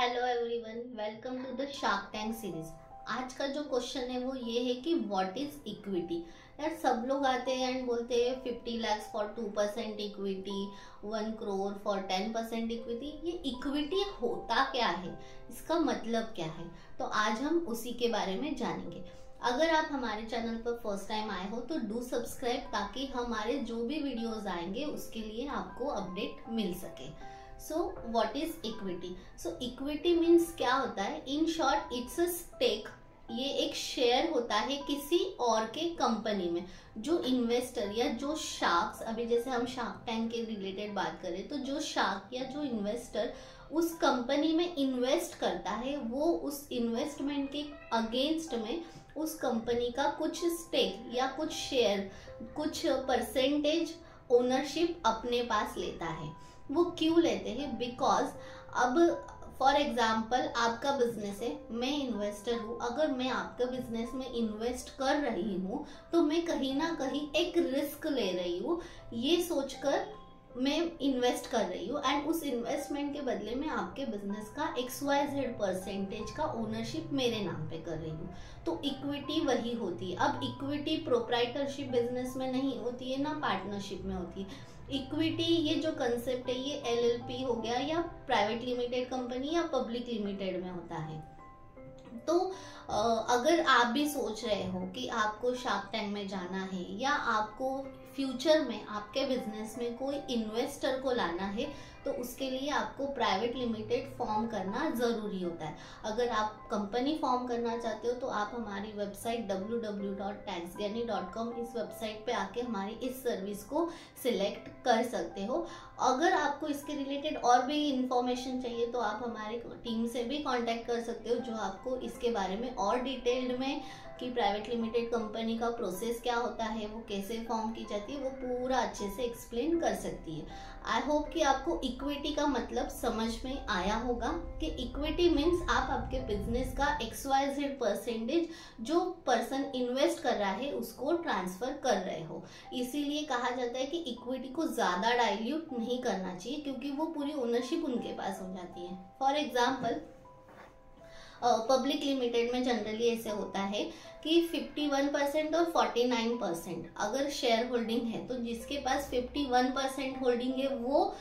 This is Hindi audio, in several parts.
Hello everyone, welcome to the Shark Tank series. आज का जो क्वेश्चन है वो ये है कि व्हाट इज इक्विटी। यार सब लोग आते हैं एंड बोलते हैं 50 lakhs for 2% equity, 1 crore for 10% equity. ये इक्विटी होता क्या है, इसका मतलब क्या है, तो आज हम उसी के बारे में जानेंगे। अगर आप हमारे चैनल पर फर्स्ट टाइम आए हो तो डू सब्सक्राइब, ताकि हमारे जो भी वीडियोस आएंगे उसके लिए आपको अपडेट मिल सके। So what is equity? So equity means क्या होता है? In short it's a stake. ये एक शेयर होता है किसी और के कंपनी में। जो इन्वेस्टर या जो शार्क्स, अभी जैसे हम शार्क टैंक के रिलेटेड बात करें तो जो शार्क या जो इन्वेस्टर उस कंपनी में इन्वेस्ट करता है, वो उस इन्वेस्टमेंट के अगेंस्ट में उस कंपनी का कुछ स्टेक या कुछ शेयर, कुछ परसेंटेज ओनरशिप अपने पास लेता है। वो क्यों लेते हैं? बिकॉज अब फॉर एग्जाम्पल आपका बिजनेस है, मैं इन्वेस्टर हूँ। अगर मैं आपका बिजनेस में इन्वेस्ट कर रही हूँ तो मैं कहीं ना कहीं एक रिस्क ले रही हूँ, ये सोचकर मैं इन्वेस्ट कर रही हूँ एंड उस इन्वेस्टमेंट के बदले में आपके बिजनेस का XYZ परसेंटेज का ओनरशिप मेरे नाम पे कर रही हूँ। तो इक्विटी वही होती है। अब इक्विटी प्रोप्राइटरशिप बिजनेस में नहीं होती है, ना पार्टनरशिप में होती है। इक्विटी ये जो कंसेप्ट है ये LLP हो गया या प्राइवेट लिमिटेड कंपनी या पब्लिक लिमिटेड में होता है। तो अगर आप भी सोच रहे हो कि आपको शार्क टैंक में जाना है या आपको फ्यूचर में आपके बिजनेस में कोई इन्वेस्टर को लाना है, तो उसके लिए आपको प्राइवेट लिमिटेड फॉर्म करना ज़रूरी होता है। अगर आप कंपनी फॉर्म करना चाहते हो तो आप हमारी वेबसाइट www.taxgyani.com इस वेबसाइट पे आके हमारी इस सर्विस को सिलेक्ट कर सकते हो। अगर आपको इसके रिलेटेड और भी इंफॉर्मेशन चाहिए तो आप हमारे टीम से भी कांटेक्ट कर सकते हो, जो आपको इसके बारे में और डिटेल्ड में कि प्राइवेट लिमिटेड कंपनी का प्रोसेस क्या होता है, वो कैसे फॉर्म की जाती है, वो पूरा अच्छे से एक्सप्लेन कर सकती है। आई होप कि आपको इक्विटी का मतलब समझ में आया होगा कि इक्विटी मीन्स आप आपके बिजनेस का XYZ परसेंटेज जो पर्सन इन्वेस्ट कर रहा है उसको ट्रांसफर कर रहे हो। इसीलिए कहा जाता है कि इक्विटी को ज़्यादा डाइल्यूट नहीं करना चाहिए, क्योंकि वो पूरी ओनरशिप उनके पास हो जाती है। फॉर एग्जाम्पल पब्लिक लिमिटेड में जनरली ऐसे होता है कि 51% और 49% अगर शेयर होल्डिंग है तो जिसके पास 51% होल्डिंग है वो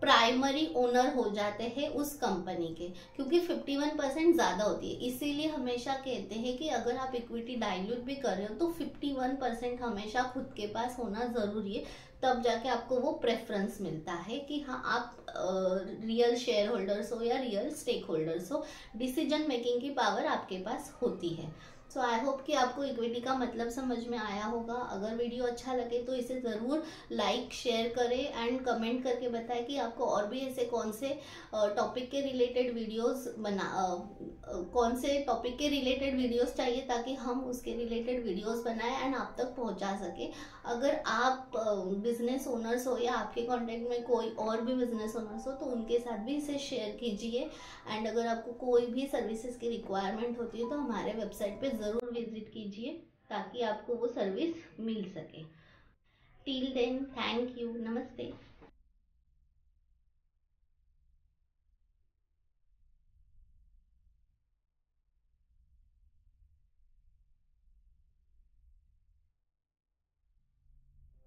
प्राइमरी ओनर हो जाते हैं उस कंपनी के, क्योंकि 51% ज़्यादा होती है। इसीलिए हमेशा कहते हैं कि अगर आप इक्विटी डाइल्यूट भी कर रहे हो तो 51% हमेशा खुद के पास होना ज़रूरी है, तब जाके आपको वो प्रेफरेंस मिलता है कि हाँ आप रियल शेयर होल्डर्स हो या रियल स्टेक होल्डर्स हो, डिसीजन मेकिंग की पावर आपके पास होती है। सो आई होप कि आपको इक्विटी का मतलब समझ में आया होगा। अगर वीडियो अच्छा लगे तो इसे ज़रूर लाइक शेयर करें एंड कमेंट करके बताएं कि आपको और भी ऐसे कौन से टॉपिक के रिलेटेड वीडियोस कौन से टॉपिक के रिलेटेड वीडियोस चाहिए, ताकि हम उसके रिलेटेड वीडियोस बनाएं एंड आप तक पहुंचा सके। अगर आप बिजनेस ओनर्स हो या आपके कॉन्टेक्ट में कोई और भी बिजनेस ओनर्स हो तो उनके साथ भी इसे शेयर कीजिए। एंड अगर आपको कोई भी सर्विसेज की रिक्वायरमेंट होती है तो हमारे वेबसाइट पे ज़रूर विजिट कीजिए, ताकि आपको वो सर्विस मिल सके। टिल देन, थैंक यू, नमस्ते।